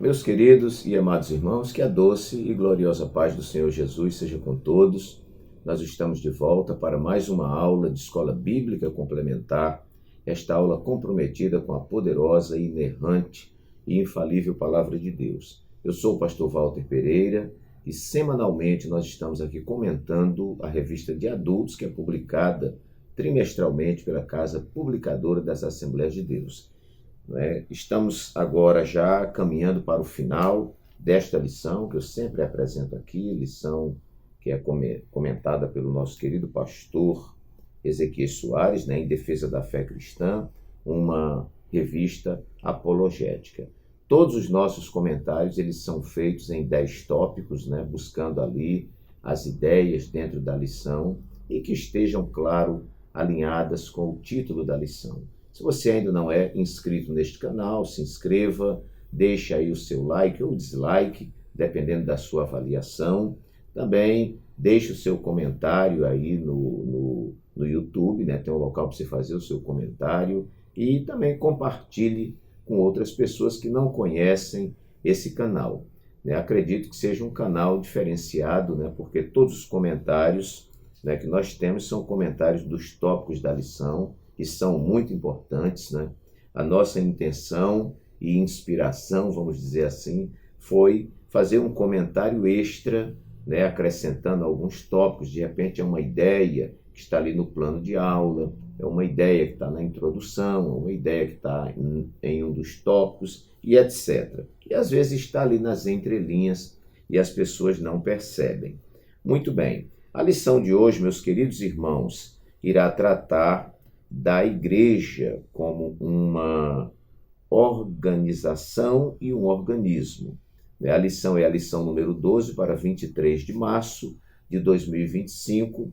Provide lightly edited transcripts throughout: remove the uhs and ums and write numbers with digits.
Meus queridos e amados irmãos, que a doce e gloriosa paz do Senhor Jesus seja com todos. Nós estamos de volta para mais uma aula de Escola Bíblica Complementar, esta aula comprometida com a poderosa, inerrante e infalível Palavra de Deus. Eu sou o pastor Walter Pereira e semanalmente nós estamos aqui comentando a revista de adultos que é publicada trimestralmente pela Casa Publicadora das Assembleias de Deus. Estamos agora já caminhando para o final desta lição, que eu sempre apresento aqui, lição que é comentada pelo nosso querido pastor Ezequiel Soares, em Defesa da Fé Cristã, uma revista apologética. Todos os nossos comentários eles são feitos em 10 tópicos, buscando ali as ideias dentro da lição e que estejam, claro, alinhadas com o título da lição. Se você ainda não é inscrito neste canal, se inscreva, deixe aí o seu like ou dislike, dependendo da sua avaliação. Também deixe o seu comentário aí no YouTube, tem um local para você fazer o seu comentário. E também compartilhe com outras pessoas que não conhecem esse canal. Acredito que seja um canal diferenciado, porque todos os comentários que nós temos são comentários dos tópicos da lição, que são muito importantes. A nossa intenção e inspiração, vamos dizer assim, foi fazer um comentário extra, acrescentando alguns tópicos. De repente é uma ideia que está ali no plano de aula, é uma ideia que está na introdução, uma ideia que está em um dos tópicos e etc. E às vezes está ali nas entrelinhas e as pessoas não percebem. Muito bem, a lição de hoje, meus queridos irmãos, irá tratar da igreja como uma organização e um organismo. A lição é a lição número 12 para 23 de março de 2025,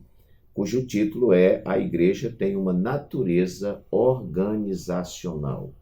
cujo título é A Igreja tem uma natureza organizacional.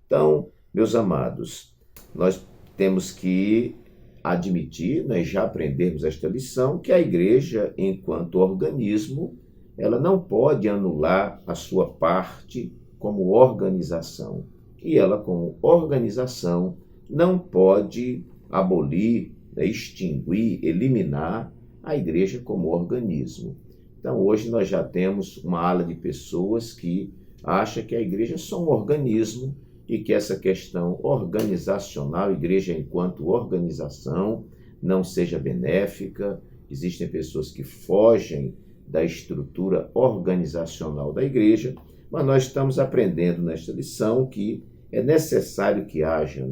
Então, meus amados, nós temos que admitir, já aprendemos esta lição, que a igreja, enquanto organismo, ela não pode anular a sua parte como organização. E ela, como organização, não pode abolir, extinguir, eliminar a igreja como organismo. Então, hoje nós já temos uma ala de pessoas que acha que a igreja é só um organismo e que essa questão organizacional, igreja enquanto organização, não seja benéfica. Existem pessoas que fogem da estrutura organizacional da igreja, mas nós estamos aprendendo nesta lição que é necessário que haja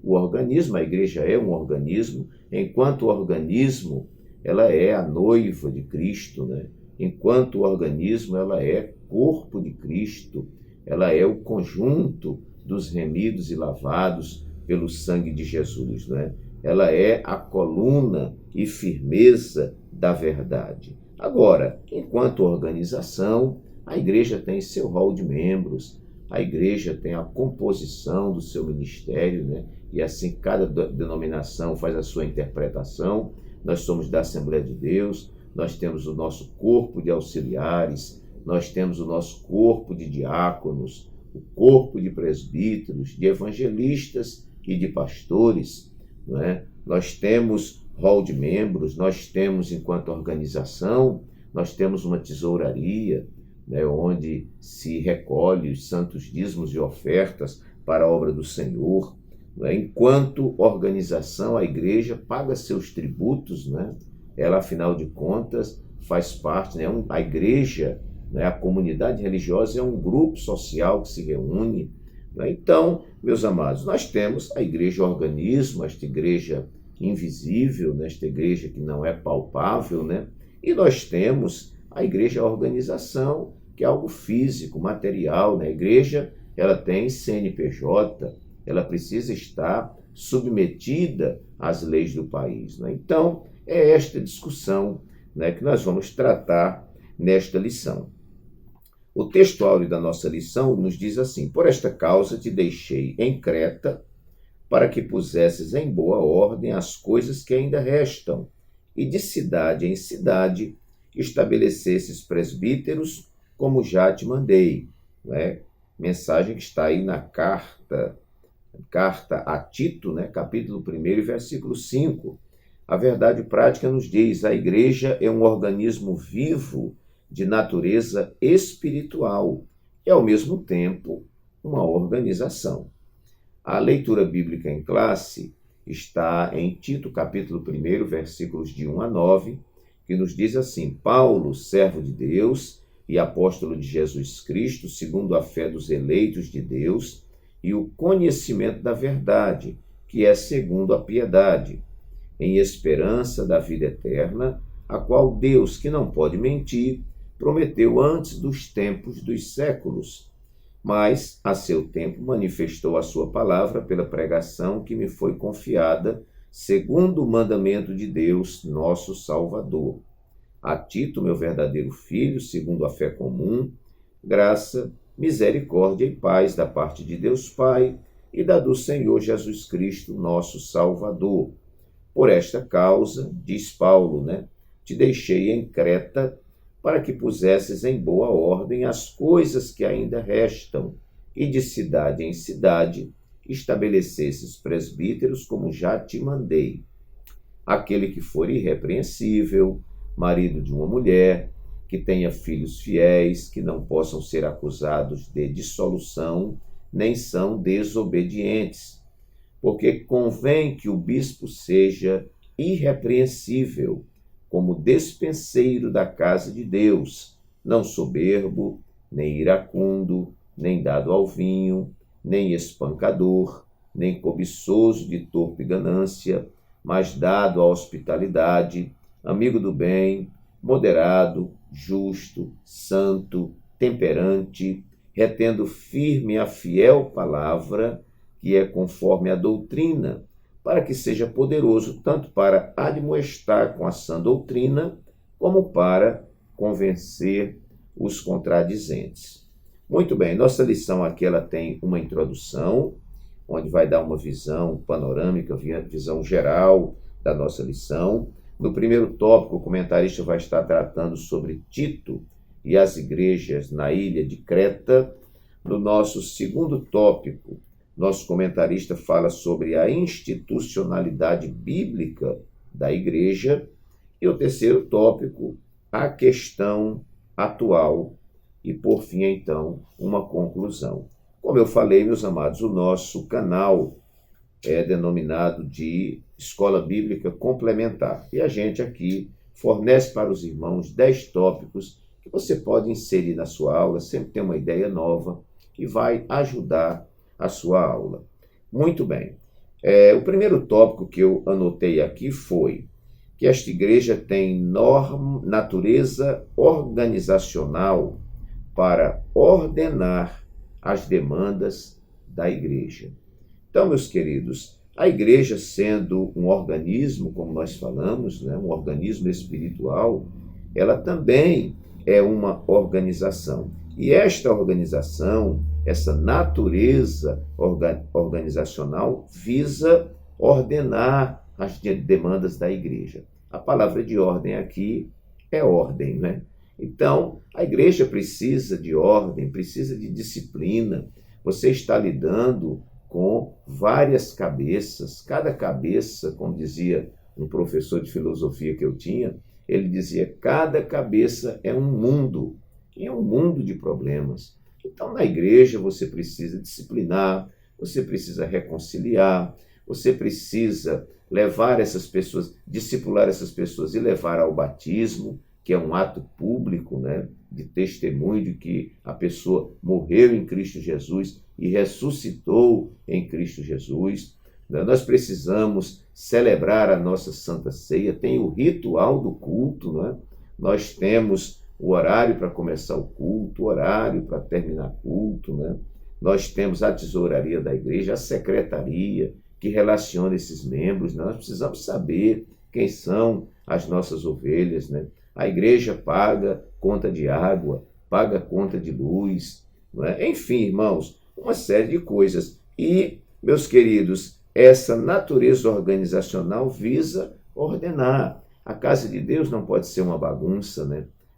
o organismo. A igreja é um organismo, enquanto organismo, ela é a noiva de Cristo, Enquanto organismo, ela é corpo de Cristo, ela é o conjunto dos remidos e lavados pelo sangue de Jesus, Ela é a coluna e firmeza da verdade. Agora, enquanto organização, a igreja tem seu rol de membros, a igreja tem a composição do seu ministério, e assim cada denominação faz a sua interpretação. Nós somos da Assembleia de Deus, nós temos o nosso corpo de auxiliares, nós temos o nosso corpo de diáconos, o corpo de presbíteros, de evangelistas e de pastores. Nós temos rol de membros, nós temos, enquanto organização, nós temos uma tesouraria, onde se recolhe os santos dízimos e ofertas para a obra do Senhor. Enquanto organização, a igreja paga seus tributos, ela, afinal de contas, faz parte, a igreja, a comunidade religiosa é um grupo social que se reúne. Então, meus amados, nós temos a igreja organismo, esta igreja invisível, esta igreja que não é palpável, e nós temos a igreja organização, que é algo físico, material. A igreja, ela tem CNPJ, ela precisa estar submetida às leis do país. Então, é esta discussão que nós vamos tratar nesta lição. O texto áureo da nossa lição nos diz assim: por esta causa te deixei em Creta, para que pusesses em boa ordem as coisas que ainda restam, e de cidade em cidade estabelecesses presbíteros, como já te mandei. Mensagem que está aí na carta carta a Tito, né, capítulo 1, versículo 5. A verdade prática nos diz: a igreja é um organismo vivo de natureza espiritual e, ao mesmo tempo, uma organização. A leitura bíblica em classe está em Tito, capítulo 1, versículos de 1 a 9, que nos diz assim: Paulo, servo de Deus e apóstolo de Jesus Cristo, segundo a fé dos eleitos de Deus e o conhecimento da verdade, que é segundo a piedade, em esperança da vida eterna, a qual Deus, que não pode mentir, prometeu antes dos tempos dos séculos, mas a seu tempo manifestou a sua palavra pela pregação que me foi confiada, segundo o mandamento de Deus, nosso Salvador. A Tito, meu verdadeiro filho, segundo a fé comum, graça, misericórdia e paz da parte de Deus Pai e da do Senhor Jesus Cristo, nosso Salvador. Por esta causa, diz Paulo, te deixei em Creta para que pusesses em boa ordem as coisas que ainda restam e de cidade em cidade estabelecesses presbíteros como já te mandei. Aquele que for irrepreensível, marido de uma mulher, que tenha filhos fiéis, que não possam ser acusados de dissolução, nem são desobedientes, porque convém que o bispo seja irrepreensível, como despenseiro da casa de Deus, não soberbo, nem iracundo, nem dado ao vinho, nem espancador, nem cobiçoso de torpe ganância, mas dado à hospitalidade, amigo do bem, moderado, justo, santo, temperante, retendo firme a fiel palavra, que é conforme a doutrina, para que seja poderoso tanto para admoestar com a sã doutrina, como para convencer os contradizentes. Muito bem, nossa lição aqui ela tem uma introdução, onde vai dar uma visão panorâmica, visão geral da nossa lição. No primeiro tópico, o comentarista vai estar tratando sobre Tito e as igrejas na ilha de Creta. No nosso segundo tópico, nosso comentarista fala sobre a institucionalidade bíblica da igreja. E o terceiro tópico, a questão atual. E, por fim, então, uma conclusão. Como eu falei, meus amados, o nosso canal é denominado de Escola Bíblica Complementar. E a gente aqui fornece para os irmãos 10 tópicos que você pode inserir na sua aula, sempre tem uma ideia nova que vai ajudar a sua aula. Muito bem. O primeiro tópico que eu anotei aqui foi que esta igreja tem natureza organizacional para ordenar as demandas da igreja. Então, meus queridos, a igreja sendo um organismo, como nós falamos, um organismo espiritual, ela também é uma organização. E esta organização, essa natureza organizacional, visa ordenar as demandas da igreja. A palavra de ordem aqui é ordem, Então, a igreja precisa de ordem, precisa de disciplina. Você está lidando com várias cabeças. Cada cabeça, como dizia um professor de filosofia que eu tinha, ele dizia: cada cabeça é um mundo, e é um mundo de problemas. Então, na igreja, você precisa disciplinar, você precisa reconciliar, você precisa levar essas pessoas, discipular essas pessoas e levar ao batismo, que é um ato público, de testemunho de que a pessoa morreu em Cristo Jesus e ressuscitou em Cristo Jesus. Nós precisamos celebrar a nossa Santa Ceia, tem o ritual do culto, Nós temos o horário para começar o culto, o horário para terminar o culto, Nós temos a tesouraria da igreja, a secretaria, que relaciona esses membros, Nós precisamos saber quem são as nossas ovelhas, A igreja paga conta de água, paga conta de luz, Enfim, irmãos, uma série de coisas. E, meus queridos, essa natureza organizacional visa ordenar. A casa de Deus não pode ser uma bagunça,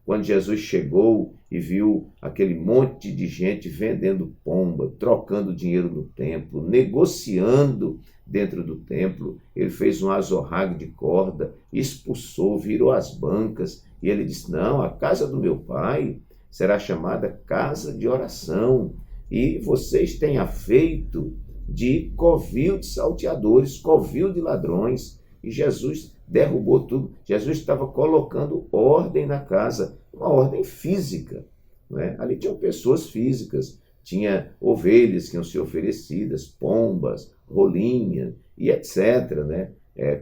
Quando Jesus chegou e viu aquele monte de gente vendendo pomba, trocando dinheiro no templo, negociando dentro do templo, ele fez um azorrague de corda, expulsou, virou as bancas, e ele disse: não, a casa do meu pai será chamada casa de oração, e vocês têm a feito de covil de salteadores, covil de ladrões. E Jesus derrubou tudo. Jesus estava colocando ordem na casa, uma ordem física, não é? Ali tinham pessoas físicas, tinha ovelhas que iam ser oferecidas, pombas, rolinha e etc., né?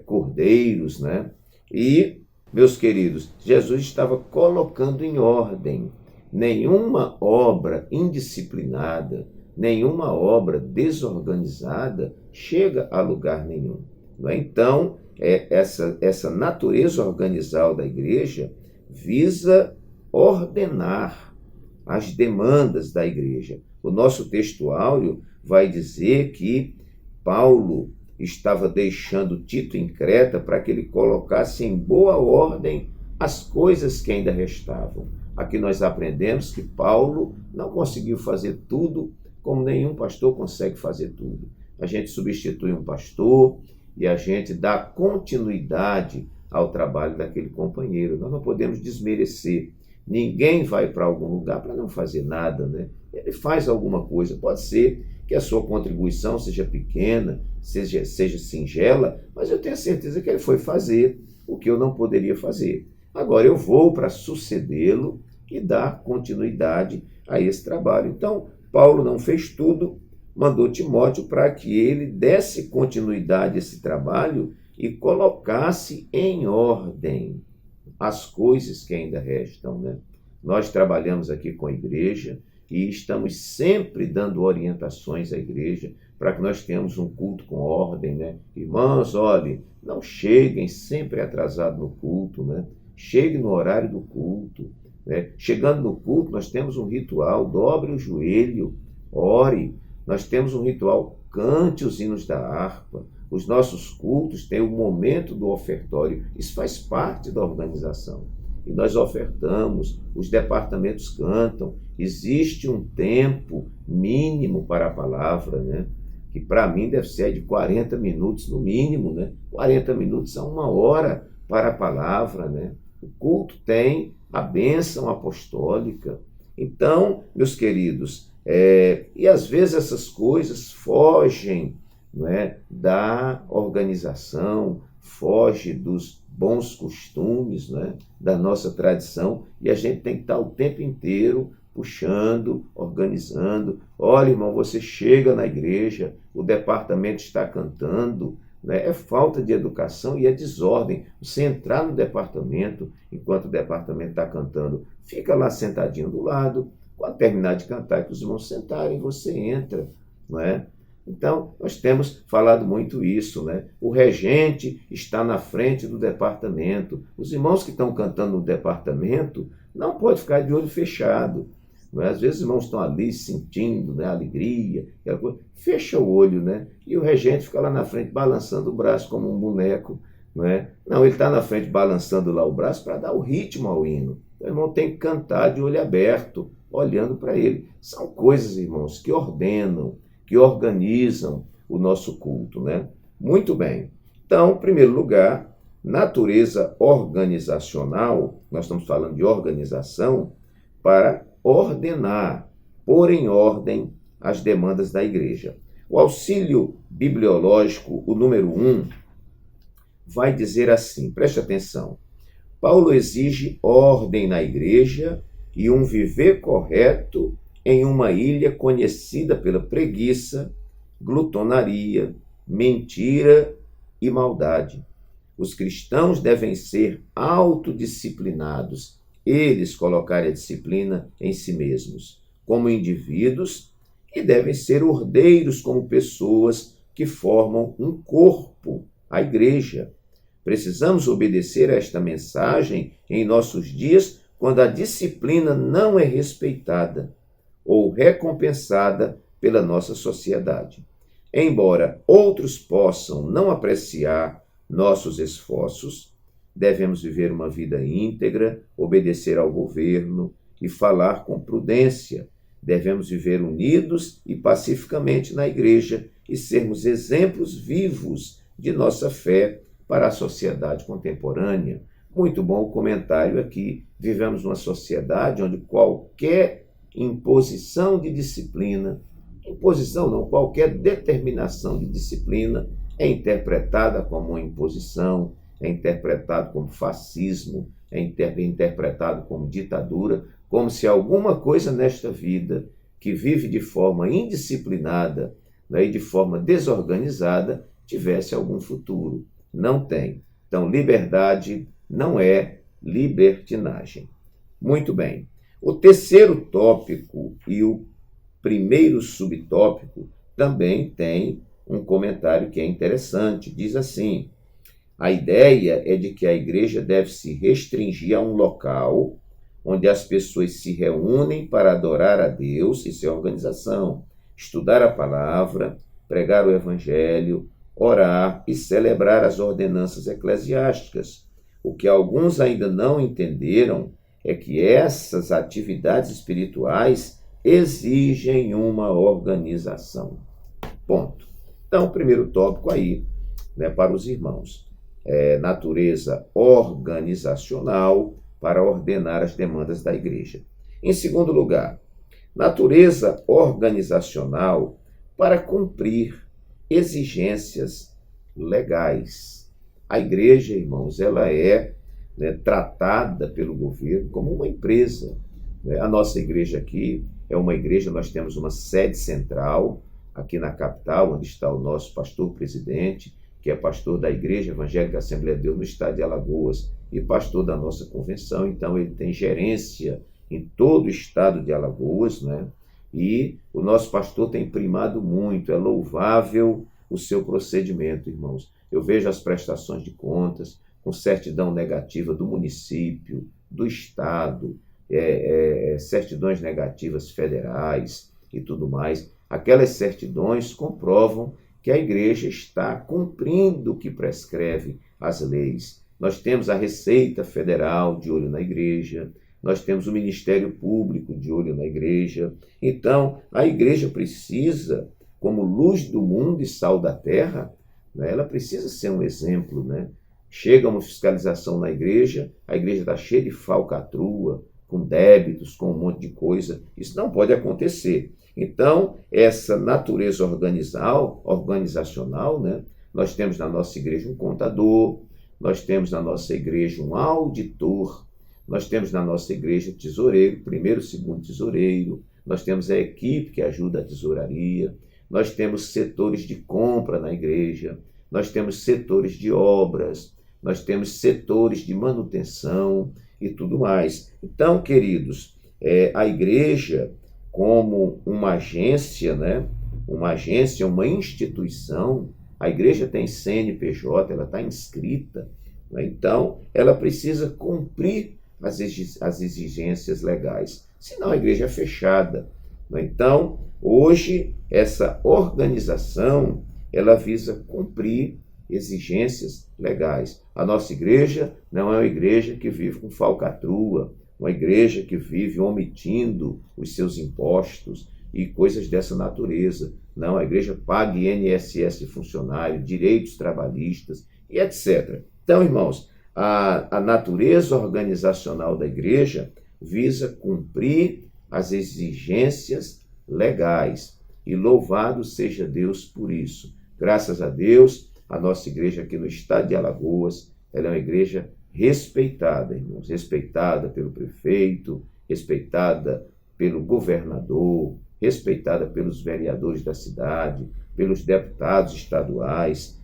Cordeiros, né? E, meus queridos, Jesus estava colocando em ordem. Nenhuma obra indisciplinada, nenhuma obra desorganizada chega a lugar nenhum. Não é? Então, essa natureza organizal da igreja visa ordenar as demandas da igreja. O nosso texto áureo vai dizer que Paulo estava deixando Tito em Creta para que ele colocasse em boa ordem as coisas que ainda restavam. Aqui nós aprendemos que Paulo não conseguiu fazer tudo, como nenhum pastor consegue fazer tudo. A gente substitui um pastor e a gente dá continuidade ao trabalho daquele companheiro. Nós não podemos desmerecer. Ninguém vai para algum lugar para não fazer nada, né? Ele faz alguma coisa. Pode ser que a sua contribuição seja pequena, seja singela, mas eu tenho certeza que ele foi fazer o que eu não poderia fazer. Agora eu vou para sucedê-lo e dar continuidade a esse trabalho. Então, Paulo não fez tudo, mandou Timóteo para que ele desse continuidade a esse trabalho e colocasse em ordem as coisas que ainda restam, né? Nós trabalhamos aqui com a igreja e estamos sempre dando orientações à igreja para que nós tenhamos um culto com ordem, né? Irmãos, olhem, não cheguem sempre atrasados no culto, né? Chegue no horário do culto, né? Chegando no culto, nós temos um ritual: dobre o joelho, ore. Nós temos um ritual: cante os hinos da harpa. Os nossos cultos têm o momento do ofertório. Isso faz parte da organização. E nós ofertamos, os departamentos cantam. Existe um tempo mínimo para a palavra, né? Que para mim deve ser de 40 minutos no mínimo, né? 40 minutos a 1 hora para a palavra, né? O culto tem a bênção apostólica. Então, meus queridos, e às vezes essas coisas fogem, não é, da organização, foge dos bons costumes, não é, da nossa tradição, e a gente tem que estar o tempo inteiro puxando, organizando. Olha, irmão, você chega na igreja, o departamento está cantando, né? É falta de educação e é desordem. Você entrar no departamento, enquanto o departamento está cantando, fica lá sentadinho do lado, quando terminar de cantar, que os irmãos sentarem, você entra, não é? Então, nós temos falado muito isso, né? O regente está na frente do departamento. Os irmãos que estão cantando no departamento não podem ficar de olho fechado. Não é? Às vezes os irmãos estão ali sentindo, né, alegria, aquela coisa. Fecha o olho, né? E o regente fica lá na frente balançando o braço como um boneco. Não é? Não, ele está na frente balançando lá o braço para dar o ritmo ao hino. Então, o irmão tem que cantar de olho aberto, olhando para ele. São coisas, irmãos, que ordenam, que organizam o nosso culto, né? Muito bem. Então, em primeiro lugar, natureza organizacional, nós estamos falando de organização para ordenar, pôr em ordem as demandas da igreja. O auxílio bibliológico, o número 1, vai dizer assim, preste atenção: Paulo exige ordem na igreja e um viver correto em uma ilha conhecida pela preguiça, glutonaria, mentira e maldade. Os cristãos devem ser autodisciplinados, eles colocarem a disciplina em si mesmos, como indivíduos, e devem ser ordeiros como pessoas que formam um corpo, a igreja. Precisamos obedecer a esta mensagem em nossos dias quando a disciplina não é respeitada ou recompensada pela nossa sociedade. Embora outros possam não apreciar nossos esforços, devemos viver uma vida íntegra, obedecer ao governo e falar com prudência. Devemos viver unidos e pacificamente na igreja e sermos exemplos vivos de nossa fé para a sociedade contemporânea. Muito bom o comentário aqui. Vivemos numa sociedade onde qualquer imposição de disciplina, qualquer determinação de disciplina é interpretada como uma imposição, é interpretado como fascismo, é interpretado como ditadura, como se alguma coisa nesta vida que vive de forma indisciplinada, e de forma desorganizada tivesse algum futuro. Não tem. Então, liberdade não é libertinagem. Muito bem. O terceiro tópico e o primeiro subtópico também tem um comentário que é interessante. Diz assim: a ideia é de que a igreja deve se restringir a um local onde as pessoas se reúnem para adorar a Deus, isso é organização, estudar a palavra, pregar o evangelho, orar e celebrar as ordenanças eclesiásticas. O que alguns ainda não entenderam é que essas atividades espirituais exigem uma organização. Ponto. Então, o primeiro tópico aí, para os irmãos, é natureza organizacional para ordenar as demandas da igreja. Em segundo lugar, natureza organizacional para cumprir exigências legais. A igreja, irmãos, ela é tratada pelo governo como uma empresa. A nossa igreja aqui é uma igreja, nós temos uma sede central aqui na capital, onde está o nosso pastor-presidente, que é pastor da Igreja Evangélica Assembleia de Deus no estado de Alagoas e pastor da nossa convenção. Então, ele tem gerência em todo o estado de Alagoas, E o nosso pastor tem primado muito, é louvável o seu procedimento, irmãos. Eu vejo as prestações de contas com certidão negativa do município, do estado, certidões negativas federais e tudo mais. Aquelas certidões comprovam que a igreja está cumprindo o que prescreve as leis. Nós temos a Receita Federal de olho na igreja, nós temos o Ministério Público de olho na igreja. Então, a igreja precisa, como luz do mundo e sal da terra, ela precisa ser um exemplo. Chega uma fiscalização na igreja, a igreja está cheia de falcatrua, com débitos, com um monte de coisa. Isso não pode acontecer. Então, essa natureza organizacional, nós temos na nossa igreja um contador, nós temos na nossa igreja um auditor, nós temos na nossa igreja tesoureiro, primeiro, segundo tesoureiro, nós temos a equipe que ajuda a tesouraria, nós temos setores de compra na igreja, nós temos setores de obras, nós temos setores de manutenção e tudo mais. Então, queridos, a igreja como uma agência, uma instituição, a igreja tem CNPJ, ela está inscrita, então ela precisa cumprir as exigências legais, senão a igreja é fechada. Então, hoje, essa organização, ela visa cumprir exigências legais. A nossa igreja não é uma igreja que vive com falcatrua, uma igreja que vive omitindo os seus impostos e coisas dessa natureza. Não, a igreja paga INSS de funcionário, direitos trabalhistas e etc. Então, irmãos, a natureza organizacional da igreja visa cumprir as exigências legais. E louvado seja Deus por isso. Graças a Deus, a nossa igreja aqui no estado de Alagoas, ela é uma igreja respeitada, irmãos, respeitada pelo prefeito, respeitada pelo governador, respeitada pelos vereadores da cidade, pelos deputados estaduais,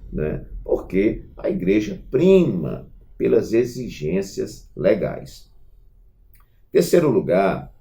porque a igreja prima pelas exigências legais. Terceiro lugar,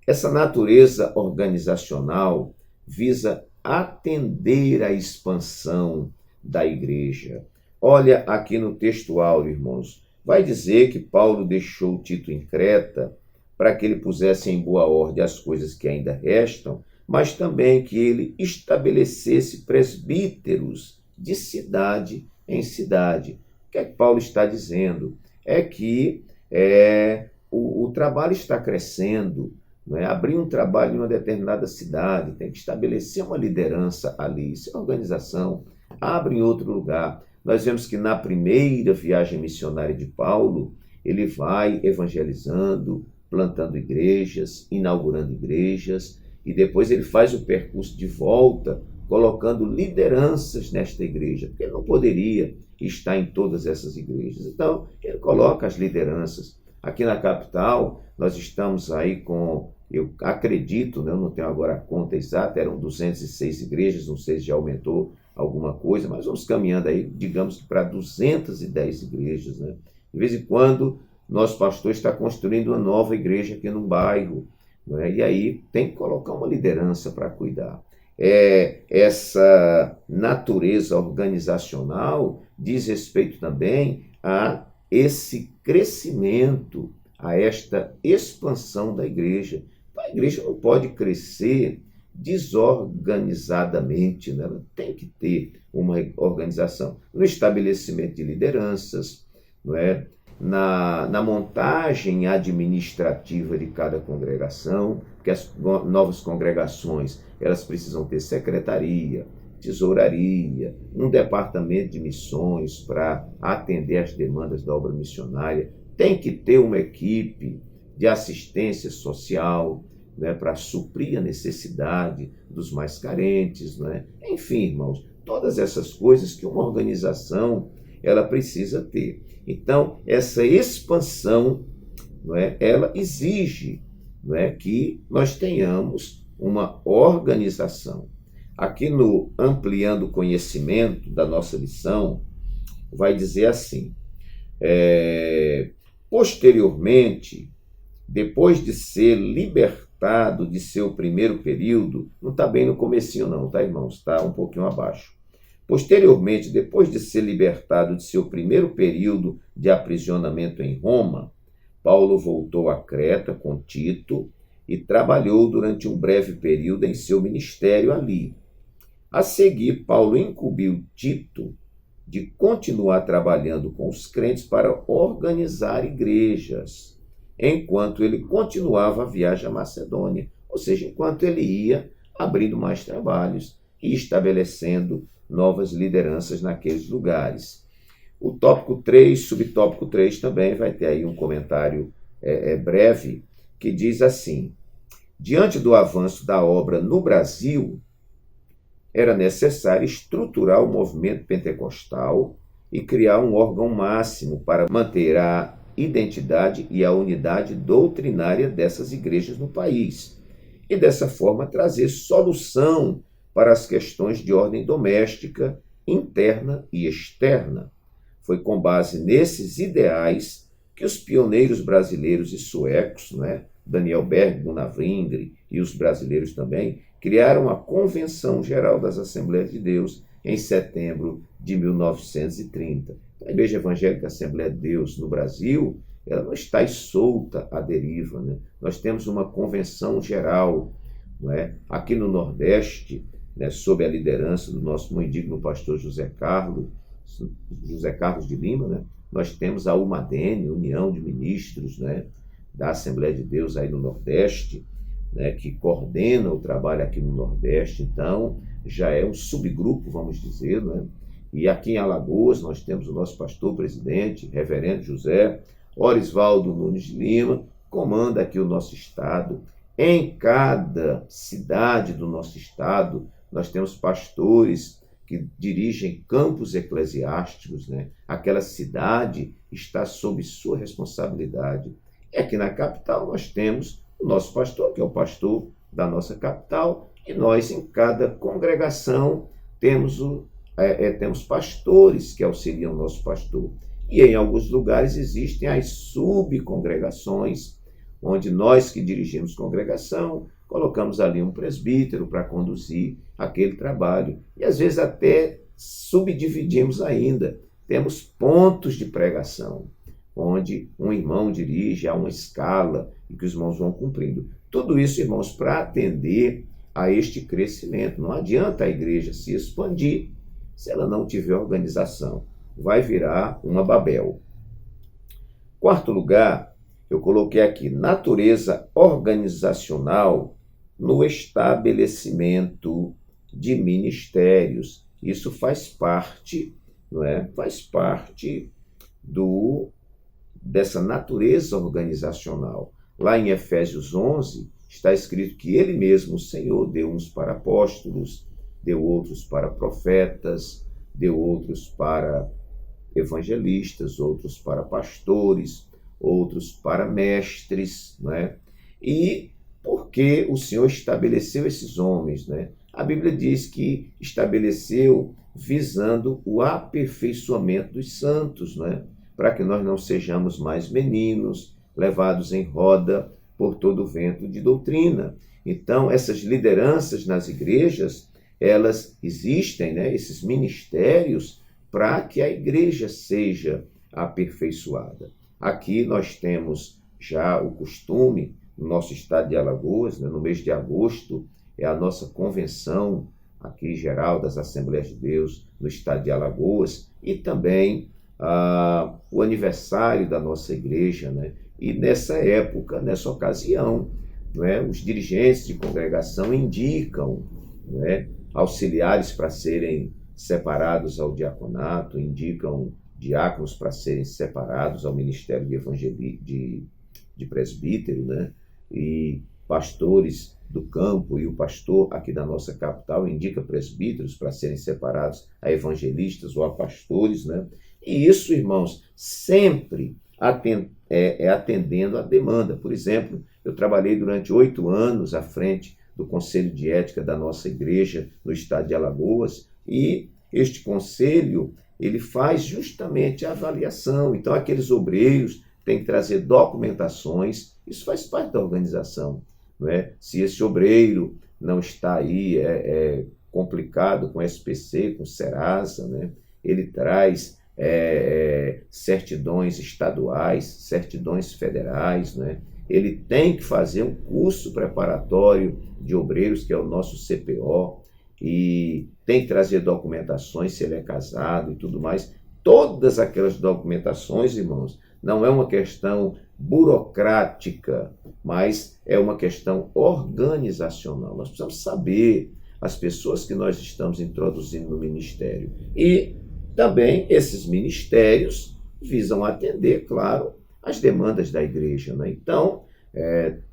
essa natureza organizacional visa atender à expansão da igreja. Olha aqui no textual, irmãos, vai dizer que Paulo deixou Tito em Creta para que ele pusesse em boa ordem as coisas que ainda restam, mas também que ele estabelecesse presbíteros de cidade em cidade. O que é que Paulo está dizendo? É que o trabalho está crescendo, não é? Abrir um trabalho em uma determinada cidade, tem que estabelecer uma liderança ali, isso é organização, abre em outro lugar. Nós vemos que na primeira viagem missionária de Paulo, ele vai evangelizando, plantando igrejas, inaugurando igrejas, e depois ele faz o percurso de volta, colocando lideranças nesta igreja, porque ele não poderia estar em todas essas igrejas. Então, ele coloca as lideranças. Aqui na capital, nós estamos aí com, eu acredito, né, eu não tenho agora a conta exata, eram 206 igrejas, não sei se já aumentou alguma coisa, mas vamos caminhando aí, digamos que para 210 igrejas, né? De vez em quando, nosso pastor está construindo uma nova igreja aqui num bairro, né? E aí tem que colocar uma liderança para cuidar. Essa natureza organizacional diz respeito também a esse crescimento, a esta expansão da igreja. A igreja não pode crescer desorganizadamente, né? Ela tem que ter uma organização no estabelecimento de lideranças, não é? Na montagem administrativa de cada congregação, porque as novas congregações elas precisam ter secretaria, tesouraria, um departamento de missões para atender às demandas da obra missionária, tem que ter uma equipe de assistência social, né, para suprir a necessidade dos mais carentes, né? Enfim, irmãos, todas essas coisas que uma organização ela precisa ter. Então, essa expansão, não é, ela exige, não é, que nós tenhamos uma organização. Aqui no Ampliando o Conhecimento da nossa lição, vai dizer assim, posteriormente, depois de ser libertado de seu primeiro período, não está bem no comecinho não, tá, irmãos? Está um pouquinho abaixo. Posteriormente, depois de ser libertado de seu primeiro período de aprisionamento em Roma, Paulo voltou a Creta com Tito e trabalhou durante um breve período em seu ministério ali. A seguir, Paulo incumbiu Tito de continuar trabalhando com os crentes para organizar igrejas, enquanto ele continuava a viagem à Macedônia, ou seja, enquanto ele ia abrindo mais trabalhos e estabelecendo novas lideranças naqueles lugares. O tópico 3, subtópico 3 também vai ter aí um comentário breve, que diz assim: diante do avanço da obra no Brasil, era necessário estruturar o movimento pentecostal e criar um órgão máximo para manter a identidade e a unidade doutrinária dessas igrejas no país, e dessa forma trazer solução para as questões de ordem doméstica, interna e externa. Foi com base nesses ideais que os pioneiros brasileiros e suecos, né, Daniel Berg, Gunnar Wingre e os brasileiros também, criaram a Convenção Geral das Assembleias de Deus em setembro de 1930. A Igreja Evangélica Assembleia de Deus no Brasil, ela não está solta à deriva, né? Nós temos uma convenção geral, não é? Aqui no Nordeste, né, sob a liderança do nosso muito digno pastor José Carlos de Lima, né, nós temos a UMADEN, União de Ministros, né, da Assembleia de Deus aí no Nordeste, né, que coordena o trabalho aqui no Nordeste. Então já é um subgrupo, vamos dizer, né? E aqui em Alagoas nós temos o nosso pastor presidente, reverendo José Orisvaldo Nunes de Lima, comanda aqui o nosso estado. Em cada cidade do nosso estado nós temos pastores que dirigem campos eclesiásticos, né? Aquela cidade está sob sua responsabilidade. E aqui na capital nós temos o nosso pastor, que é o pastor da nossa capital, e nós em cada congregação temos pastores que auxiliam o nosso pastor. E em alguns lugares existem as subcongregações, onde nós que dirigimos congregação, colocamos ali um presbítero para conduzir aquele trabalho. E às vezes até subdividimos ainda. Temos pontos de pregação, onde um irmão dirige a uma escala e que os irmãos vão cumprindo. Tudo isso, irmãos, para atender a este crescimento. Não adianta a igreja se expandir se ela não tiver organização. vai virar uma Babel. Quarto lugar, eu coloquei aqui, natureza organizacional no estabelecimento de ministérios. Isso faz parte, não é? Faz parte dessa natureza organizacional. Lá em Efésios 11, está escrito que ele mesmo, o Senhor, deu uns para apóstolos, deu outros para profetas, deu outros para evangelistas, outros para pastores, outros para mestres, né? E porque o Senhor estabeleceu esses homens, né? A Bíblia diz que estabeleceu visando o aperfeiçoamento dos santos, né? Para que nós não sejamos mais meninos, levados em roda por todo o vento de doutrina. Então, essas lideranças nas igrejas, elas existem, né? Esses ministérios, para que a igreja seja aperfeiçoada. Aqui nós temos já o costume, no nosso estado de Alagoas, né, no mês de agosto, é a nossa convenção aqui geral das Assembleias de Deus no estado de Alagoas, e também o aniversário da nossa igreja, né? E nessa época, nessa ocasião, né, os dirigentes de congregação indicam, né, auxiliares para serem separados ao diaconato, indicam diáconos para serem separados ao ministério de presbítero, né? E pastores do campo, e o pastor aqui da nossa capital indica presbíteros para serem separados a evangelistas ou a pastores, né? E isso, irmãos, sempre atendendo à demanda. Por exemplo, eu trabalhei durante 8 anos à frente do Conselho de Ética da nossa igreja no estado de Alagoas, e este conselho, ele faz justamente a avaliação. Então, aqueles obreiros têm que trazer documentações, isso faz parte da organização, não é? Se esse obreiro não está aí, complicado com SPC, com Serasa, né? Ele traz certidões estaduais, certidões federais, né? Ele tem que fazer um curso preparatório de obreiros, que é o nosso CPO, e tem que trazer documentações se ele é casado e tudo mais. Todas aquelas documentações, irmãos, não é uma questão burocrática, mas é uma questão organizacional. Nós precisamos saber as pessoas que nós estamos introduzindo no ministério. E também esses ministérios visam atender, claro, as demandas da igreja, né? Então,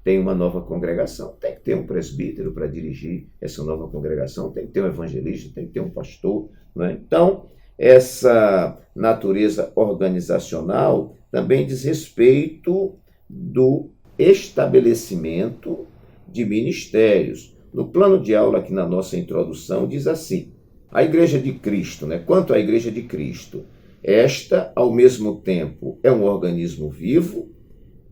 tem uma nova congregação, tem que ter um presbítero para dirigir essa nova congregação, tem que ter um evangelista, tem que ter um pastor, né? Então, essa natureza organizacional também diz respeito do estabelecimento de ministérios. No plano de aula aqui na nossa introdução diz assim: a Igreja de Cristo, né? Quanto à Igreja de Cristo, esta, ao mesmo tempo, é um organismo vivo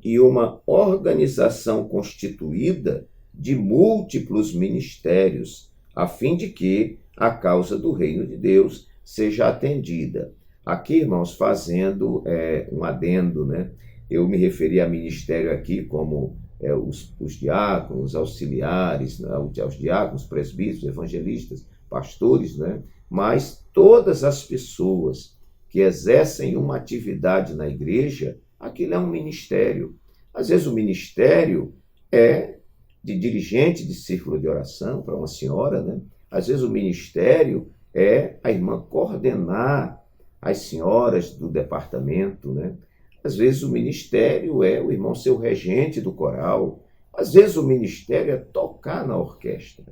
e uma organização constituída de múltiplos ministérios, a fim de que a causa do reino de Deus seja atendida. Aqui, irmãos, fazendo um adendo, né? Eu me referi a ministério aqui como os diáconos, auxiliares, né? Aos diáconos, presbíteros, evangelistas, pastores, né? Mas todas as pessoas que exercem uma atividade na igreja, aquilo é um ministério. Às vezes o ministério é de dirigente de círculo de oração para uma senhora, né? Às vezes o ministério é a irmã coordenar as senhoras do departamento, né? Às vezes o ministério é o irmão ser o regente do coral. Às vezes o ministério é tocar na orquestra.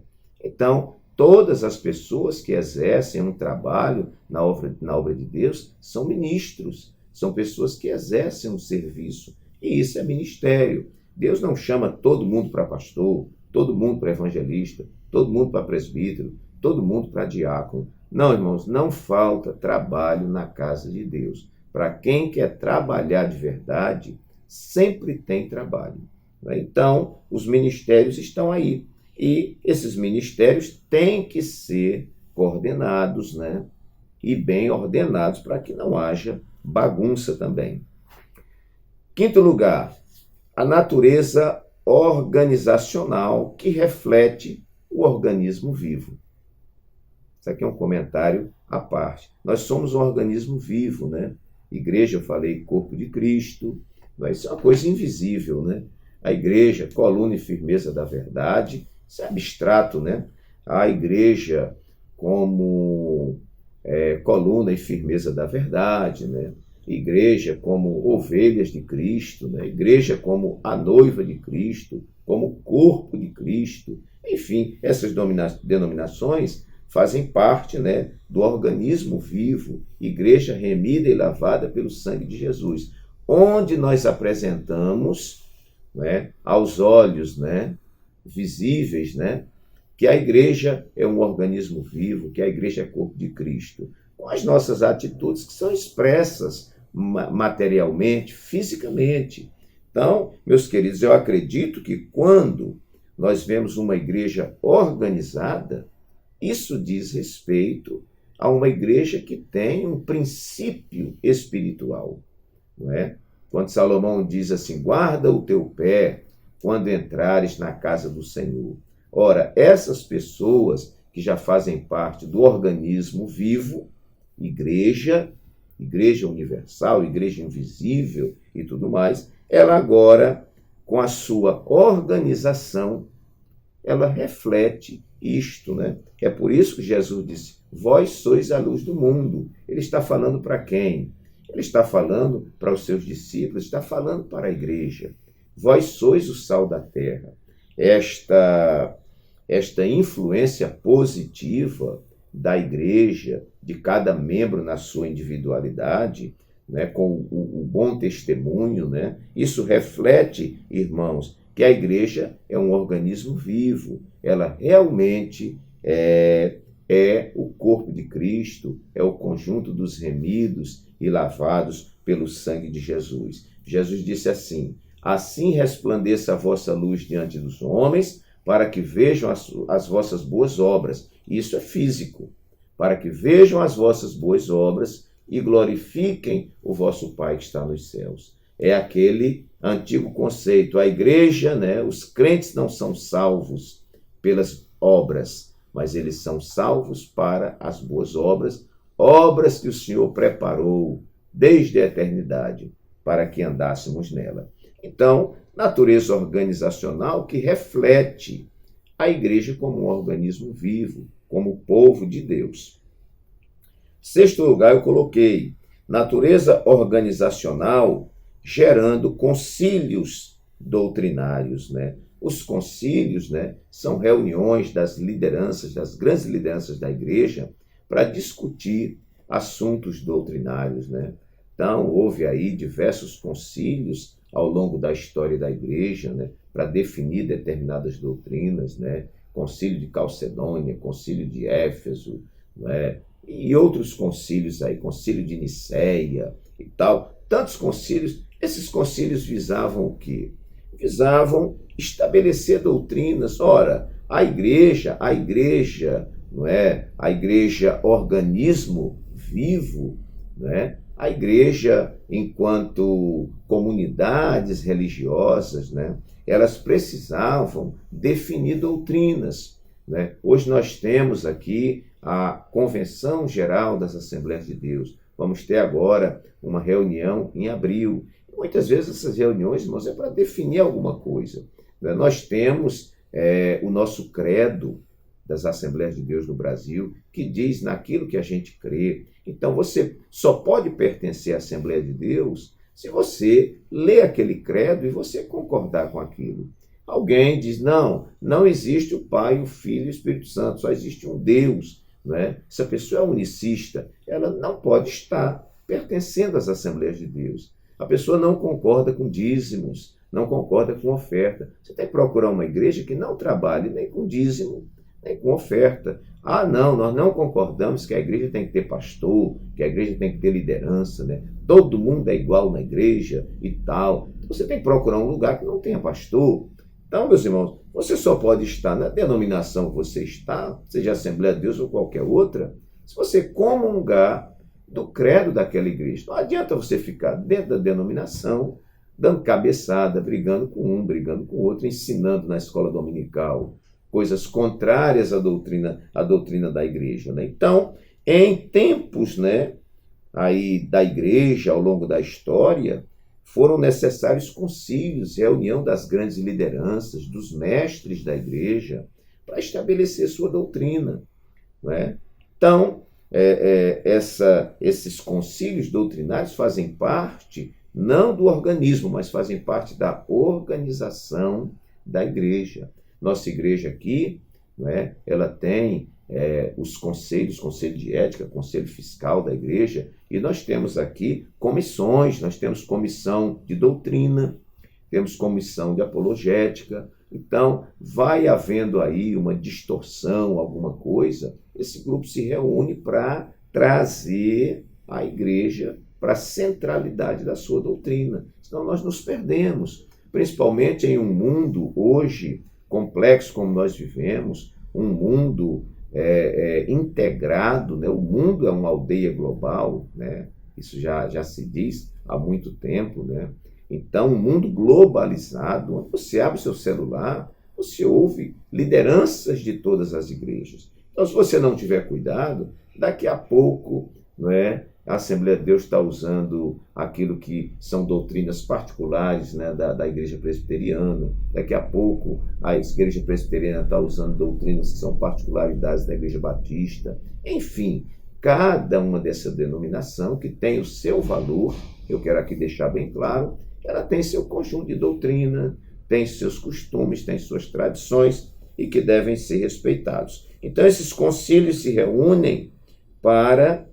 Então, todas as pessoas que exercem um trabalho na obra de Deus são ministros, são pessoas que exercem um serviço, e isso é ministério. Deus não chama todo mundo para pastor, todo mundo para evangelista, todo mundo para presbítero, todo mundo para diácono. Não, irmãos, não falta trabalho na casa de Deus. Para quem quer trabalhar de verdade, sempre tem trabalho, né? Então, os ministérios estão aí. E esses ministérios têm que ser coordenados, né? E bem ordenados para que não haja bagunça também. Quinto lugar, a natureza organizacional que reflete o organismo vivo. Isso aqui é um comentário à parte. Nós somos um organismo vivo, né? Igreja, eu falei, corpo de Cristo, mas isso é uma coisa invisível, né? A igreja, coluna e firmeza da verdade, isso é abstrato, né? A igreja como coluna e firmeza da verdade, né? Igreja como ovelhas de Cristo, né? Igreja como a noiva de Cristo, como corpo de Cristo. Enfim, essas denominações fazem parte, né, do organismo vivo, igreja remida e lavada pelo sangue de Jesus, onde nós apresentamos, né, aos olhos, né, visíveis, né, que a igreja é um organismo vivo, que a igreja é corpo de Cristo, com as nossas atitudes que são expressas materialmente, fisicamente. Então, meus queridos, eu acredito que quando nós vemos uma igreja organizada, isso diz respeito a uma igreja que tem um princípio espiritual, não é? Quando Salomão diz assim, guarda o teu pé quando entrares na casa do Senhor. Ora, essas pessoas que já fazem parte do organismo vivo, igreja universal, igreja invisível e tudo mais, ela agora, com a sua organização, ela reflete isto, né? É por isso que Jesus disse, vós sois a luz do mundo. Ele está falando para quem? Ele está falando para os seus discípulos, está falando para a igreja. Vós sois o sal da terra. Esta influência positiva da igreja, de cada membro na sua individualidade, né, com o bom testemunho, né, isso reflete, irmãos, que a igreja é um organismo vivo, ela realmente é o corpo de Cristo, é o conjunto dos remidos e lavados pelo sangue de Jesus. Jesus disse assim, assim resplandeça a vossa luz diante dos homens, para que vejam as vossas boas obras. Isso é físico. Para que vejam as vossas boas obras e glorifiquem o vosso Pai que está nos céus. É aquele antigo conceito. A igreja, né, os crentes não são salvos pelas obras, mas eles são salvos para as boas obras, obras que o Senhor preparou desde a eternidade para que andássemos nela. Então, natureza organizacional que reflete a igreja como um organismo vivo, como povo de Deus. Sexto lugar, eu coloquei natureza organizacional gerando concílios doutrinários, né? Os concílios, né, são reuniões das lideranças, das grandes lideranças da igreja, para discutir assuntos doutrinários, né? Então, houve aí diversos concílios ao longo da história da igreja, né, para definir determinadas doutrinas, né? Concílio de Calcedônia, Concílio de Éfeso, né? E outros concílios aí, Concílio de Niceia e tal. Tantos concílios. Esses concílios visavam o quê? Visavam estabelecer doutrinas. Ora, a igreja, não é? A igreja organismo vivo, não é? A igreja, enquanto comunidades religiosas, né? Elas precisavam definir doutrinas, né? Hoje nós temos aqui a Convenção Geral das Assembleias de Deus. Vamos ter agora uma reunião em abril. Muitas vezes essas reuniões, irmãos, é para definir alguma coisa. Nós temos o nosso credo das Assembleias de Deus no Brasil, que diz naquilo que a gente crê. Então você só pode pertencer à Assembleia de Deus se você lê aquele credo e você concordar com aquilo. Alguém diz, não existe o Pai, o Filho e o Espírito Santo, só existe um Deus. Né? Essa pessoa é unicista, ela não pode estar pertencendo às Assembleias de Deus. A pessoa não concorda com dízimos, não concorda com oferta. Você tem que procurar uma igreja que não trabalhe nem com dízimo, nem com oferta. Não, nós não concordamos que a igreja tem que ter pastor, que a igreja tem que ter liderança, né? Todo mundo é igual na igreja e tal. Você tem que procurar um lugar que não tenha pastor. Então, meus irmãos, você só pode estar na denominação que você está, seja Assembleia de Deus ou qualquer outra, se você comungar do credo daquela igreja. Não adianta você ficar dentro da denominação, dando cabeçada, brigando com um, brigando com o outro, ensinando na escola dominical coisas contrárias à doutrina da igreja, né? Então, em tempos, né, aí da igreja, ao longo da história, foram necessários concílios, reunião das grandes lideranças, dos mestres da igreja, para estabelecer sua doutrina, né? Então, esses concílios doutrinários fazem parte, não do organismo, mas fazem parte da organização da igreja. Nossa igreja aqui, né, ela tem os conselhos, conselho de ética, conselho fiscal da igreja, e nós temos aqui comissões, nós temos comissão de doutrina, temos comissão de apologética. Então, vai havendo aí uma distorção, alguma coisa, esse grupo se reúne para trazer a igreja para a centralidade da sua doutrina. Senão nós nos perdemos, principalmente em um mundo hoje complexo como nós vivemos, um mundo integrado, né? O mundo é uma aldeia global, né? Isso já se diz há muito tempo, né? Então, um mundo globalizado, onde você abre seu celular, você ouve lideranças de todas as igrejas. Então, se você não tiver cuidado, daqui a pouco, não é, a Assembleia de Deus está usando aquilo que são doutrinas particulares, né, da Igreja Presbiteriana. Daqui a pouco, a Igreja Presbiteriana está usando doutrinas que são particularidades da Igreja Batista. Enfim, cada uma dessa denominação que tem o seu valor, eu quero aqui deixar bem claro, ela tem seu conjunto de doutrina, tem seus costumes, tem suas tradições e que devem ser respeitados. Então, esses concílios se reúnem para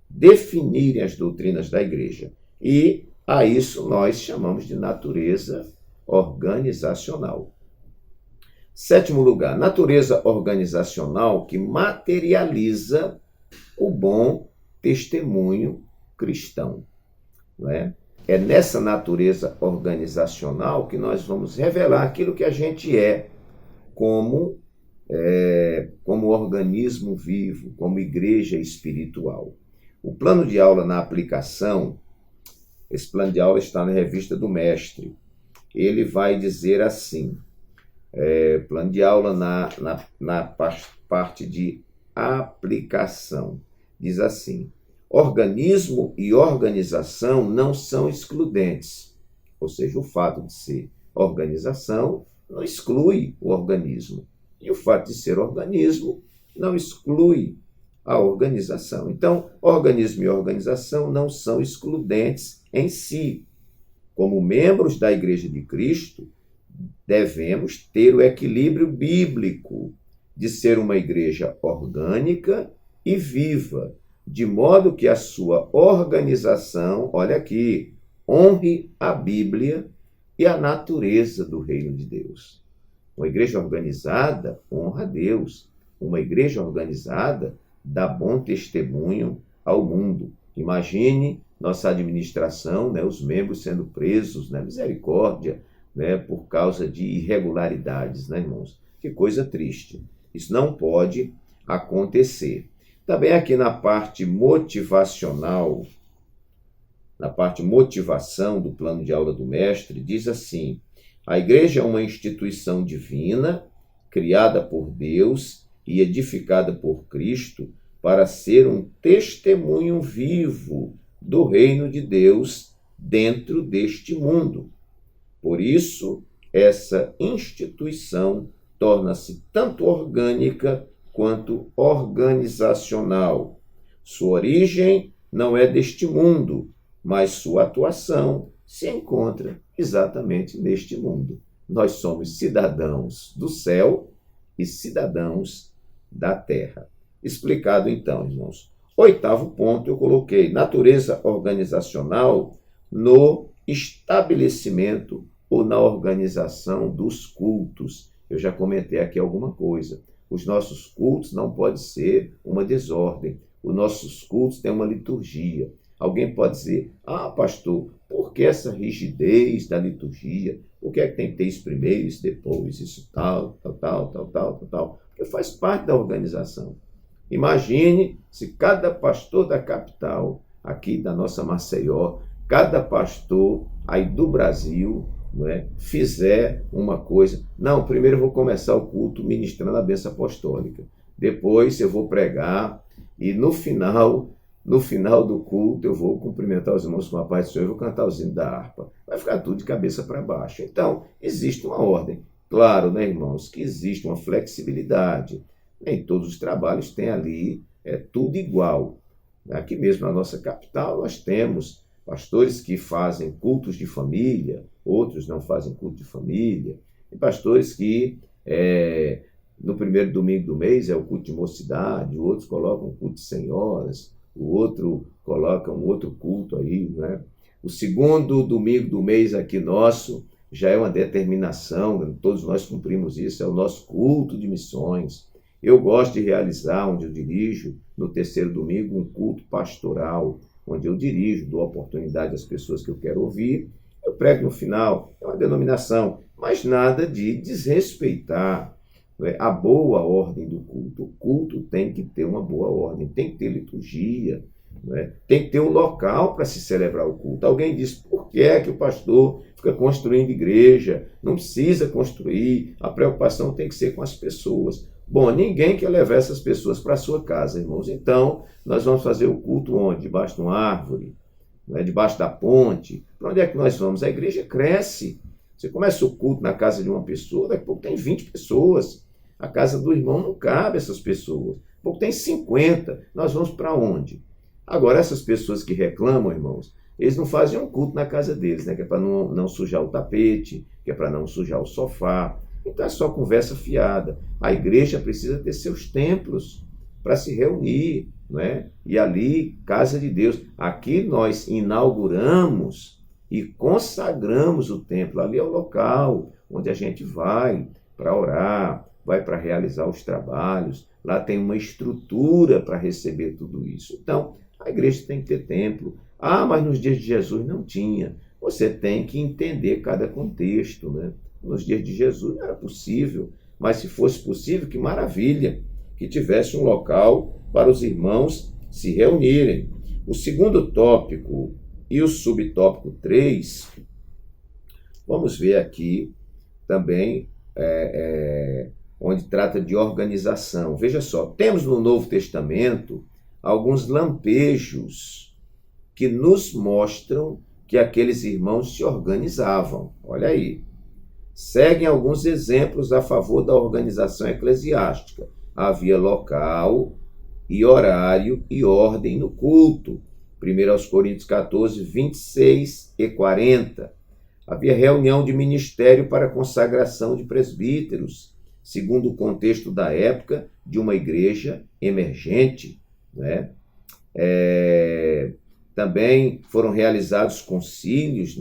definirem as doutrinas da igreja. E a isso nós chamamos de natureza organizacional. Sétimo lugar, natureza organizacional que materializa o bom testemunho cristão, não é? É nessa natureza organizacional que nós vamos revelar aquilo que a gente como organismo vivo, como igreja espiritual. O plano de aula na aplicação, esse plano de aula está na revista do Mestre. Ele vai dizer assim, plano de aula na parte de aplicação, diz assim: organismo e organização não são excludentes, ou seja, o fato de ser organização não exclui o organismo, e o fato de ser organismo não exclui a organização. Então, organismo e organização não são excludentes em si. Como membros da Igreja de Cristo, devemos ter o equilíbrio bíblico de ser uma igreja orgânica e viva, de modo que a sua organização, olha aqui, honre a Bíblia e a natureza do reino de Deus. Uma igreja organizada honra a Deus. Uma igreja organizada dá bom testemunho ao mundo. Imagine nossa administração, né, os membros sendo presos, né, misericórdia, né, por causa de irregularidades, né, irmãos? Que coisa triste. Isso não pode acontecer. Também aqui na parte motivacional, na parte motivação do plano de aula do mestre, diz assim: a igreja é uma instituição divina, criada por Deus e edificada por Cristo para ser um testemunho vivo do reino de Deus dentro deste mundo. Por isso, essa instituição torna-se tanto orgânica quanto organizacional. Sua origem não é deste mundo, mas sua atuação se encontra exatamente neste mundo. Nós somos cidadãos do céu e cidadãos da terra. Explicado então, irmãos. Oitavo ponto, eu coloquei natureza organizacional no estabelecimento ou na organização dos cultos. Eu já comentei aqui alguma coisa. Os nossos cultos não podem ser uma desordem. Os nossos cultos têm uma liturgia. Alguém pode dizer: ah, pastor, por que essa rigidez da liturgia? Por que é que tem que ter isso primeiro, isso depois, isso tal? Porque faz parte da organização. Imagine se cada pastor da capital, aqui da nossa Maceió, cada pastor aí do Brasil, não é, fizer uma coisa, não, primeiro eu vou começar o culto ministrando a bênção apostólica, depois eu vou pregar e no final do culto eu vou cumprimentar os irmãos com a paz do Senhor, eu vou cantar os hinos da harpa, vai ficar tudo de cabeça para baixo. Então, existe uma ordem. Claro, né, irmãos, que existe uma flexibilidade. Nem todos os trabalhos têm ali tudo igual. Aqui mesmo na nossa capital nós temos pastores que fazem cultos de família, outros não fazem culto de família, e pastores que no primeiro domingo do mês é o culto de mocidade, outros colocam o culto de senhoras, o outro coloca um outro culto aí, né? O segundo domingo do mês aqui nosso já é uma determinação, todos nós cumprimos isso, é o nosso culto de missões. Eu gosto de realizar, onde eu dirijo, no terceiro domingo, um culto pastoral, onde eu dirijo, dou oportunidade às pessoas que eu quero ouvir, eu prego no final, é uma denominação, mas nada de desrespeitar a boa ordem do culto. O culto tem que ter uma boa ordem, tem que ter liturgia, tem que ter um local para se celebrar o culto. Alguém diz, por que é que o pastor fica construindo igreja? Não precisa construir, a preocupação tem que ser com as pessoas. Bom, ninguém quer levar essas pessoas para a sua casa, irmãos. Então, nós vamos fazer o culto onde? Debaixo de uma árvore, debaixo da ponte. Para onde é que nós vamos? A igreja cresce. Você começa o culto na casa de uma pessoa, daqui a pouco tem 20 pessoas. A casa do irmão não cabe essas pessoas. Daqui a pouco tem 50. Nós vamos para onde? Agora, essas pessoas que reclamam, irmãos, eles não fazem um culto na casa deles, que é para não sujar o tapete, que é para não sujar o sofá. Então é só conversa fiada. A igreja precisa ter seus templos para se reunir, E ali, casa de Deus. Aqui nós inauguramos e consagramos o templo. Ali é o local onde a gente vai para orar, vai para realizar os trabalhos. Lá tem uma estrutura para receber tudo isso. Então, a igreja tem que ter templo. Ah, mas nos dias de Jesus não tinha. Você tem que entender cada contexto, Nos dias de Jesus não era possível, mas se fosse possível, que maravilha, que tivesse um local para os irmãos se reunirem. O segundo tópico e o subtópico 3, vamos ver aqui também, onde trata de organização. Veja só, temos no Novo Testamento alguns lampejos que nos mostram que aqueles irmãos se organizavam. Olha aí. Seguem alguns exemplos a favor da organização eclesiástica. Havia local e horário e ordem no culto. 1 Coríntios 14, 26 e 40. Havia reunião de ministério para consagração de presbíteros, segundo o contexto da época de uma igreja emergente. Também foram realizados concílios,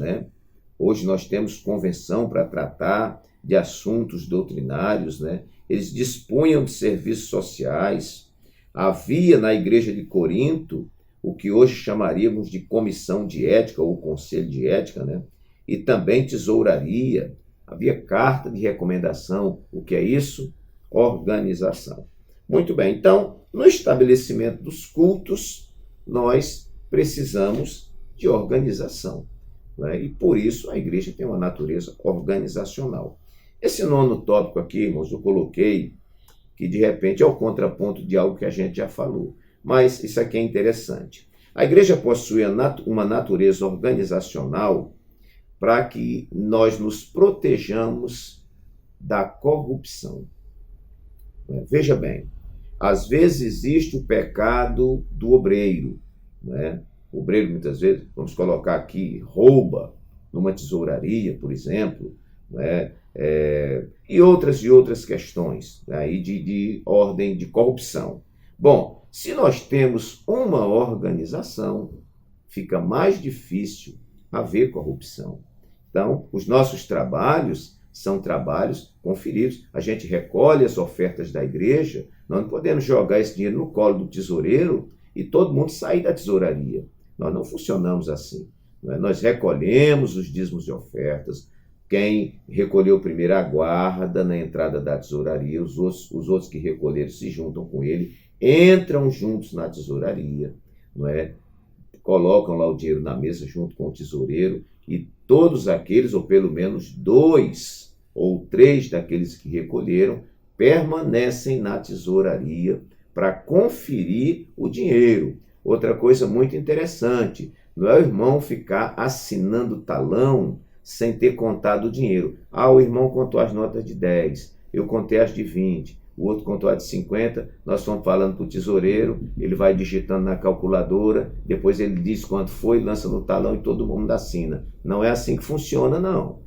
Hoje nós temos convenção para tratar de assuntos doutrinários, Eles dispunham de serviços sociais. Havia na igreja de Corinto o que hoje chamaríamos de comissão de ética ou conselho de ética, E também tesouraria. Havia carta de recomendação. O que é isso? Organização. Muito bem, então, no estabelecimento dos cultos, nós precisamos de organização. E por isso a igreja tem uma natureza organizacional. Esse nono tópico aqui, irmãos, eu coloquei que de repente é o contraponto de algo que a gente já falou. Mas isso aqui é interessante. A igreja possui uma natureza organizacional para que nós nos protejamos da corrupção. Veja bem, às vezes existe o pecado do obreiro, O obreiro, muitas vezes, vamos colocar aqui, rouba numa tesouraria, por exemplo, e outras questões aí de ordem de corrupção. Bom, se nós temos uma organização, fica mais difícil haver corrupção. Então, os nossos trabalhos são trabalhos conferidos. A gente recolhe as ofertas da igreja, nós não podemos jogar esse dinheiro no colo do tesoureiro e todo mundo sair da tesouraria. Nós não funcionamos assim. Nós recolhemos os dízimos e ofertas. Quem recolheu primeiro aguarda na entrada da tesouraria, os outros que recolheram se juntam com ele, entram juntos na tesouraria, colocam lá o dinheiro na mesa junto com o tesoureiro e todos aqueles, ou pelo menos 2 ou 3 daqueles que recolheram, permanecem na tesouraria para conferir o dinheiro. Outra coisa muito interessante, não é o irmão ficar assinando talão sem ter contado o dinheiro. O irmão contou as notas de 10, eu contei as de 20, o outro contou as de 50, nós fomos falando para o tesoureiro, ele vai digitando na calculadora, depois ele diz quanto foi, lança no talão e todo mundo assina. Não é assim que funciona, não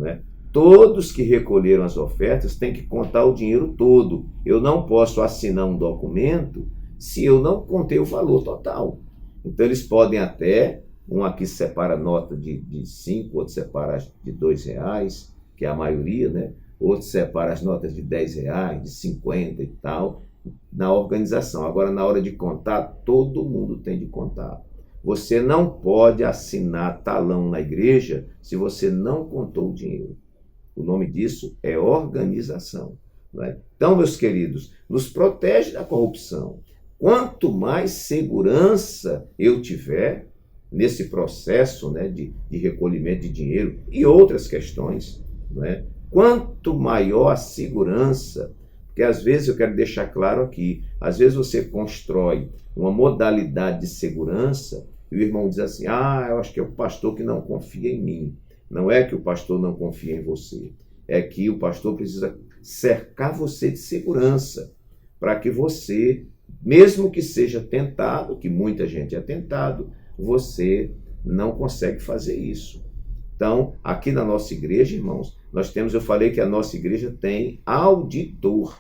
é? Todos que recolheram as ofertas têm que contar o dinheiro todo. Eu não posso assinar um documento se eu não contei o valor total. Então eles podem até, um aqui separa nota de 5, outro separa de R$2, que é a maioria, né? Outro separa as notas de R$10, de 50 e tal, na organização. Agora, na hora de contar, todo mundo tem de contar. Você não pode assinar talão na igreja se você não contou o dinheiro. O nome disso é organização. Né? Então, meus queridos, nos protege da corrupção. Quanto mais segurança eu tiver nesse processo, né, de recolhimento de dinheiro e outras questões, né, quanto maior a segurança, porque às vezes eu quero deixar claro aqui, às vezes você constrói uma modalidade de segurança e o irmão diz assim, eu acho que é o pastor que não confia em mim. Não é que o pastor não confia em você, é que o pastor precisa cercar você de segurança, para que você, mesmo que seja tentado, que muita gente é tentado, você não consegue fazer isso. Então, aqui na nossa igreja, irmãos, eu falei que a nossa igreja tem auditor,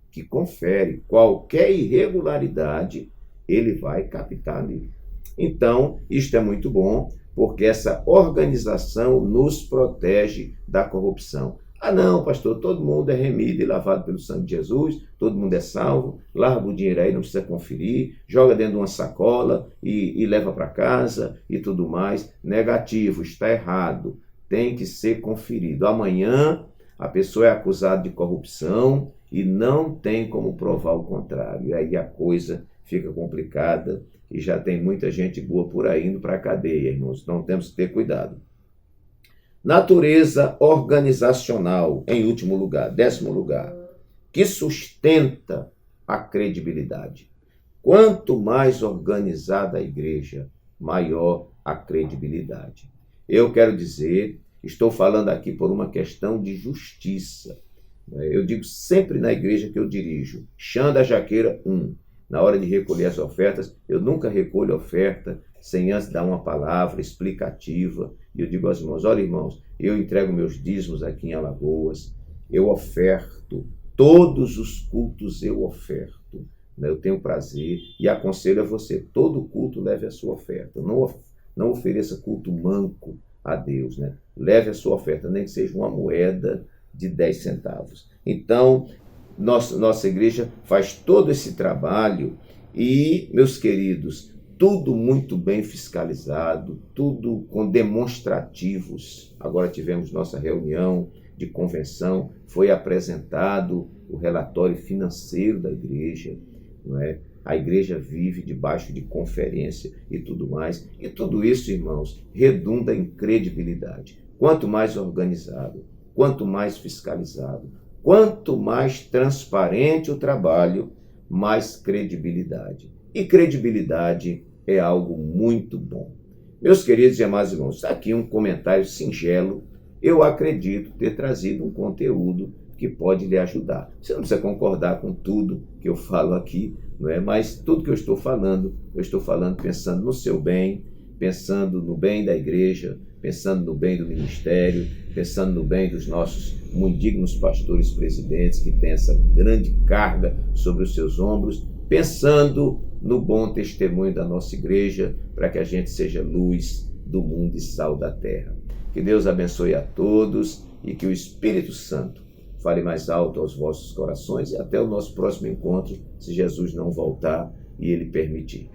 que confere qualquer irregularidade, ele vai captar ali. Então, isto é muito bom, porque essa organização nos protege da corrupção. Não, pastor, todo mundo é remido e lavado pelo sangue de Jesus, todo mundo é salvo, larga o dinheiro aí, não precisa conferir, joga dentro de uma sacola e leva para casa e tudo mais. Negativo, está errado, tem que ser conferido. Amanhã a pessoa é acusada de corrupção e não tem como provar o contrário. E aí a coisa fica complicada e já tem muita gente boa por aí indo para a cadeia, irmãos. Então temos que ter cuidado. Natureza organizacional, em último lugar, 10º lugar, que sustenta a credibilidade. Quanto mais organizada a igreja, maior a credibilidade. Eu quero dizer, estou falando aqui por uma questão de justiça. Eu digo sempre na igreja que eu dirijo, chão da jaqueira 1. Na hora de recolher as ofertas, eu nunca recolho oferta sem antes dar uma palavra explicativa. E eu digo aos irmãos, olha irmãos, eu entrego meus dízimos aqui em Alagoas, eu oferto, todos os cultos eu oferto, né? Eu tenho prazer e aconselho a você, todo culto leve a sua oferta, não ofereça culto manco a Deus, né? Leve a sua oferta, nem que seja uma moeda de 10 centavos. Então, nossa igreja faz todo esse trabalho e, meus queridos, tudo muito bem fiscalizado, tudo com demonstrativos. Agora tivemos nossa reunião de convenção, foi apresentado o relatório financeiro da igreja, não é? A igreja vive debaixo de conferência e tudo mais. E tudo isso, irmãos, redunda em credibilidade. Quanto mais organizado, quanto mais fiscalizado, quanto mais transparente o trabalho, mais credibilidade. E credibilidade é algo muito bom. Meus queridos e amados irmãos, está aqui um comentário singelo. Eu acredito ter trazido um conteúdo que pode lhe ajudar. Você não precisa concordar com tudo que eu falo aqui, não é? Mas tudo que eu estou falando pensando no seu bem, pensando no bem da igreja, pensando no bem do ministério, pensando no bem dos nossos muito dignos pastores presidentes que têm essa grande carga sobre os seus ombros, pensando no bom testemunho da nossa igreja, para que a gente seja luz do mundo e sal da terra. Que Deus abençoe a todos e que o Espírito Santo fale mais alto aos vossos corações e até o nosso próximo encontro, se Jesus não voltar e Ele permitir.